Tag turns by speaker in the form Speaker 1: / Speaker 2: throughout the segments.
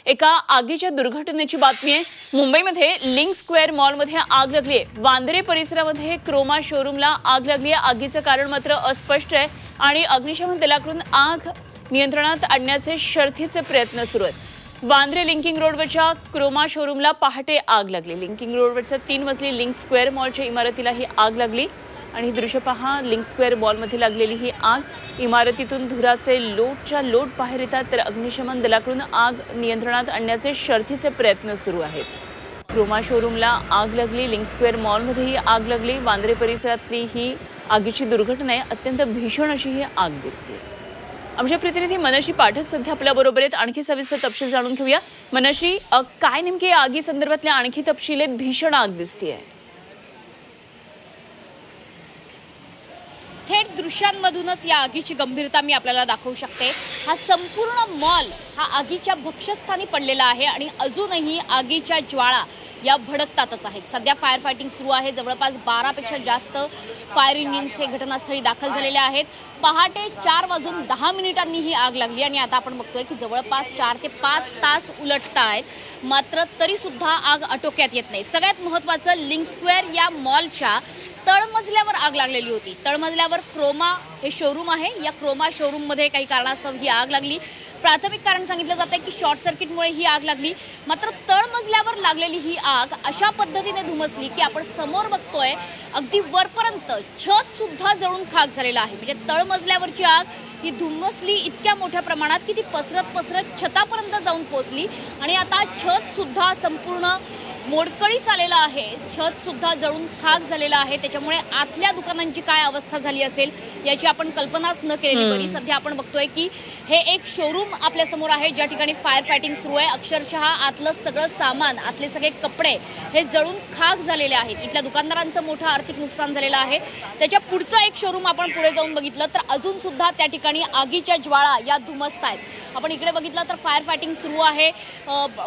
Speaker 1: एका आगीच्या दुर्घटनेची बातमी आहे। मुंबईमध्ये लिंक स्क्वेअर मॉलमध्ये आग लागली आहे। वांद्रे परिसरामध्ये क्रोमा शोरूमला आग लागली आहे। आगीचं कारण मात्र अस्पष्ट आहे आणि अग्निशमन दलाकडून आग नियंत्रणात आणण्याचे शर्थीचे प्रयत्न सुरू आहेत। वांद्रे लिंकिंग रोडवरच्या क्रोमा शोरूमला पहाटे आग लागली। लिंकिंग रोडवरच्या 3 मजली लिंक स्क्वेअर मॉलच्या इमारतीला ही आग लागली आणि दृश्य पहा, लिंक स्क्वेअर मॉलमध्ये लागलेली ही आग। इमारतीतून धुराचे लोटच्या लोट बाहेर येतात, तर अग्निशमन दलाकडून आग नियंत्रणात आणण्याचे शर्थीचे प्रयत्न सुरू आहेत। क्रोमा शोरूमला आग लागली, लिंक स्क्वेअर मॉलमध्ये ही आग लागली। वांद्रे परिसरातली ही आगीची दुर्घटना आहे। अत्यंत भीषण अशी ही आग दिसते। आमचे प्रतिनिधी मनश्री पाठक सध्या आपल्या बरोबर आहेत। आणखी सविस्तर तपशील जाणून घेऊया। मनश्री, काय नेमके आगी संदर्भातले आणखी तपशील आहेत? भीषण आग दिसते आहे।
Speaker 2: थेट दृश्यांमधूनच या आगीची गंभीरता मी आपल्याला दाखवू शकते। हा संपूर्ण मॉल हा आगीच्या भक्ष्यस्थानी पडलेला आहे आणि अजूनही आगीच्या ज्वाळा या भडकतातच आहेत। सध्या फायर फायटिंग सुरू आहे। जवळपास 12 पेक्षा जास्त फायर इंजिन्स हे घटनास्थळी दाखल झालेले आहेत। पहाटे 4:10 ही आग लागली आणि आता आपण बघतोय की जवळपास 4 ते 5 तास उलटतायत, मात्र तरी सुद्धा आग आटोक्यात येत नाही। सगळ्यात महत्त्वाचं, लिंक स्क्वेअर या मॉलच्या तळमजल्यावर आग लागलेली होती। तळमजल्यावर क्रोमा हे शोरूम आहे। या क्रोमा शोरूम मध्ये काही कारणास्तव ही आग लागली। प्राथमिक कारण सांगितलं जातं की शॉर्ट सर्किटमुळे ही आग लागली, मात्र तळमजल्यावर लागलेली ही आग अशा पद्धतीने धुमसली की आपण समोर बघतोय अगदी वरपर्यंत छत सुद्धा जळून खाक झालेला आहे। म्हणजे तळमजल्यावरची आग ही धुमसली इतक्या मोठ्या प्रमाणात की ती पसरत छतापर्यंत जाऊन पोहोचली आणि आता छत सुद्धा संपूर्ण मोडकळीस आलेला आहे। छत सुद्धा जळून खाक झालेला आहे। त्याच्यामुळे आतल्या दुकानांची काय अवस्था झाली असेल याची आपण कल्पनाच न केलेली बरी। सध्या आपण बघतोय की हे एक शोरूम आपल्या समोर आहे, ज्या ठिकाणी फायर फायटिंग सुरू आहे। अक्षरशः आतलं सगळं सामान, आतले सगळे कपडे हे जळून खाक झालेले आहेत। इथल्या दुकानदारांचं मोठं आर्थिक नुकसान झालेलं आहे। त्याच्या पुढचं एक शोरूम आपण पुढे जाऊन बघितलं तर अजून सुद्धा त्या ठिकाणी आगीच्या ज्वाळा या धुमसत आहेत। आपण इकडे बघितलं तर फायर फायटिंग सुरू आहे,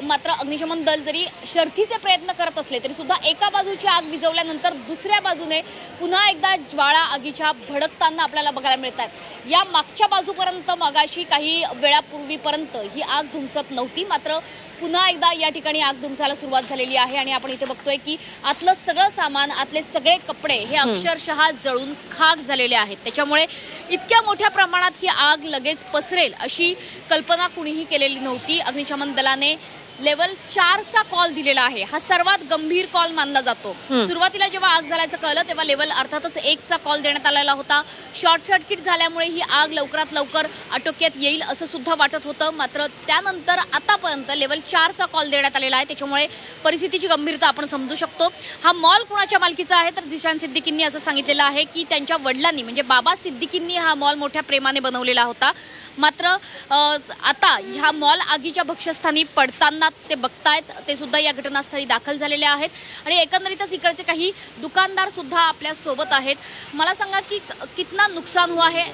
Speaker 2: मात्र अग्निशमन दल जरी शर्थीचे प्रयत्न करत असले तरी सुद्धा एका बाजूची आग विझवल्यानंतर दुसऱ्या बाजूने पुन्हा एकदा ज्वाळा आगीच्या भडकताना आपल्याला बघायला मिळतात। या मागच्या बाजूपर्यंत मगाशी काही वेळापूर्वीपर्यंत ही आग धुमसत नव्हती, मात्र पुन्हा एकदा या ठिकाणी आग धुमसायला सुरुवात झालेली आहे आणि आपण इथे बघतोय की आतलं सगळं सामान, आतले सगळे कपडे हे अक्षरशः जळून खाक झालेले आहेत। त्याच्यामुळे इतक्या मोठ्या प्रमाणात ही आग लगेच पसरेल अशी कल्पना कुणीही केलेली नव्हती। अग्निशमन दलाने लेवल 4चा कॉल दिलेला आहे। हा सर्वात गंभीर कॉल मानला जातो। सुरुवातीला जेव्हा आग झाल्याचं कळलं तेव्हा लेवल अर्थातच 1चा कॉल देण्यात आलेला होता। शॉर्ट सर्किट झाल्यामुळे ही आग लवकरात लवकर आटोक्यात येईल असं सुद्धा वाटत होतं, मात्र त्यानंतर आतापर्यंत लेवल 4चा कॉल देण्यात आलेला आहे। त्याच्यामुळे परिस्थितीची गंभीरता आपण समजू शकतो। हा मॉल कुणाच्या मालकीचा आहे तर जिशान सिद्दीकींनी असं सांगितलेलं आहे की त्यांच्या वडिलांनी म्हणजे बाबा सिद्दीकींनी हा मॉल मोठ्या प्रेमाने बनवलेला होता, मात्र आता ह्या मॉल आगीच्या भक्ष्यस्थानी पडताना ते बघतायत। ते सुद्धा या घटनास्थळी दाखल झालेले आहेत आणि एकंदरीतच इकडचे काही दुकानदार सुद्धा आपल्या सोबत आहेत। मला सांगा की कितना नुकसान हुआ है?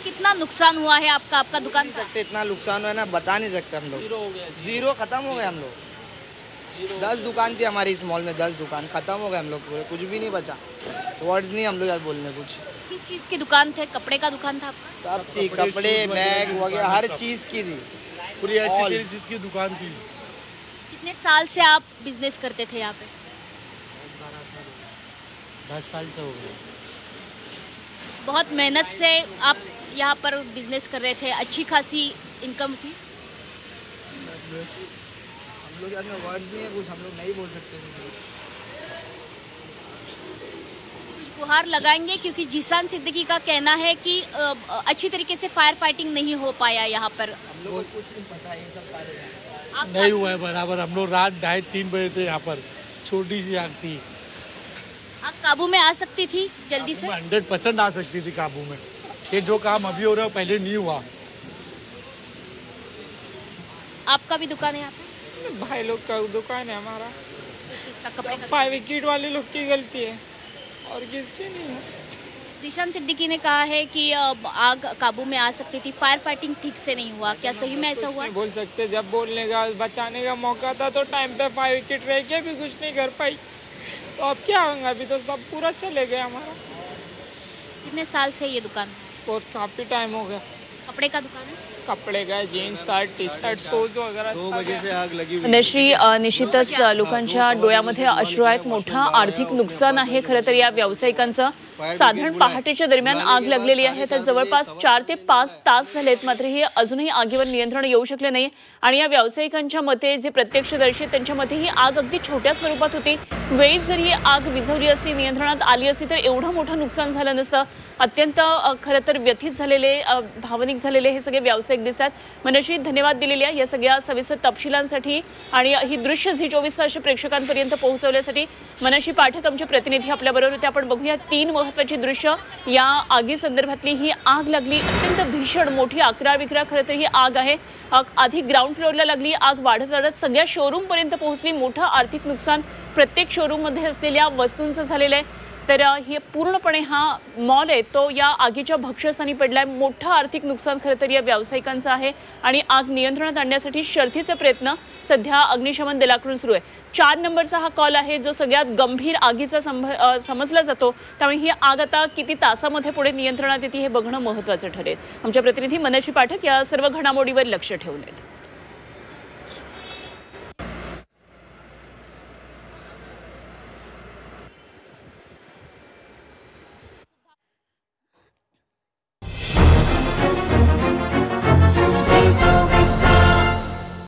Speaker 2: कितना नुकसान हुआ है आपका दुकान का?
Speaker 3: इतना नुकसान हुआ है ना, बता नहीं सकते हम लोग। जीरो खत्म हो गए हम लोग। 10 दुकान थी हमारी इस मॉल में, 10 दुकान खत्म हो गए हम लोग पूरे, कुछ भी नहीं बचा। वर्ड्स नहीं हम लोग यार बोलने कुछ।
Speaker 2: किस चीज की दुकान थे? कपड़े का दुकान था?
Speaker 3: सब थी, कपड़े, बैग वगैरह हर चीज की थी,
Speaker 4: पूरी एक्सेसरीज की दुकान थी।
Speaker 2: कितने साल से आप बिजनेस करते थे यहाँ पे?
Speaker 4: 10 साल से हो गए।
Speaker 2: बहुत मेहनत से आप यहाँ पर बिजनेस कर रहे थे, अच्छी खासी इनकम थी?
Speaker 3: हम लोग यार वर्ड्स नहीं है कुछ, हम लोग नहीं बोल सकते।
Speaker 2: गुहार लगाएंगे क्योंकि जिशान सिद्दीकी का कहना है कि अच्छी तरीके से फायर फाइटिंग नहीं हो पाया यहाँ पर।
Speaker 3: हम लोग को कुछ नहीं पता ये सब सारे
Speaker 4: नहीं हुआ है बराबर। हम लोग रात 2:30-3 बजे से यहाँ पर, छोटी सी आग थी।
Speaker 2: आग काबू में आ सकती थी जल्दी से?
Speaker 4: 100% आ सकती थी काबू में। ये जो काम अभी हो रहा है पहले नहीं हुआ।
Speaker 2: आपका भी दुकान है यहाँ पे?
Speaker 5: भाई लोग का दुकान है हमारा।
Speaker 2: कपड़े का?
Speaker 5: फायर विकेट वाले लोग की गलती है और किसकी नहीं है।
Speaker 2: जिशान सिद्दीकी ने कहा है कि आग काबू में आ सकती थी, फायर फाइटिंग ठीक से नहीं हुआ। क्या सही में ऐसा हुआ?
Speaker 5: नहीं बोल सकते, जब बोलने का बचाने का मौका था तो टाइम पे फायर विकेट रह के भी कुछ नहीं कर पाई, तो अब क्या होगा? अभी तो सब पूरा चले गया हमारा।
Speaker 2: कितने साल से ये दुकान?
Speaker 5: और काफी टाइम हो गया।
Speaker 2: कपड़े का दुकान है?
Speaker 5: कपड़े का jeans shirt T shirt shoes वगैरह
Speaker 3: 2 बजे से आग लगी हुई है।
Speaker 1: नश्री, निश्चितच लोकांच्या डोळ्यामध्ये अश्रू आहेत. मोठं आर्थिक नुकसान आहे खरं तर या व्यावसायिकांचं. साधारण पहाटेच्या दरम्यान आग लागलेली आहे. तर जवळपास 4 ते 5 तास झालेत, मात्र ही अजूनही आगीवर नियंत्रण येऊ शकले नाही. आणि या व्यावसायिकांच्या मते, जे प्रत्यक्षदर्शी आहेत त्यांच्या मते, ही आग अगदी छोट्या स्वरूपात होती. वेळीच जर ही आग विझवली असती, नियंत्रणात आली असती, तर एवढं मोठं नुकसान झालं नसतं. अत्यंत खरं तर व्यथित झालेले, भावनिक झालेले हे सगळे व्यावसायिक दिसतात. मनश्री, धन्यवाद दिलेल्या या सगळ्या सविस्तर तपशिलांसाठी आणि ही दृश्य झी24 तास प्रेक्षकांपर्यंत पोहोचवण्यासाठी. मनश्री पाठक आमचे प्रतिनिधी आपल्याबरोबर होते. आपण बघूया 3 महत्त्वाची दृश्य या आगी संदर्भातली. ही आग लागली अत्यंत भीषण मोठी 11-11 खरं तर ही आग आहे. आधी ग्राउंड फ्लोअरला लागली, आग वाढत वाढत सगळ्या शोरूम पर्यंत पोहोचली. मोठं आर्थिक नुकसान प्रत्येक शोरूम मध्ये असलेल्या वस्तूंचं झालेलं आहे. तर हे पूर्णपणे हा मॉल आहे तो या आगीच्या भक्ष्यस्थानी पडलाय. मोठं आर्थिक नुकसान खरं तर या व्यावसायिकांचं आहे आणि आग नियंत्रणात आणण्यासाठी शर्थीचे प्रयत्न सध्या अग्निशमन दलाकडून सुरू आहे. 4 नंबरचा हा कॉल आहे जो सगळ्यात गंभीर आगीचा समजला जातो. त्यामुळे ही आग आता किती तासामध्ये पुढे नियंत्रणात येते हे बघणं महत्त्वाचं ठरेल. आमच्या प्रतिनिधी मनश्री पाठक या सर्व घडामोडीवर लक्ष ठेवून आहेत.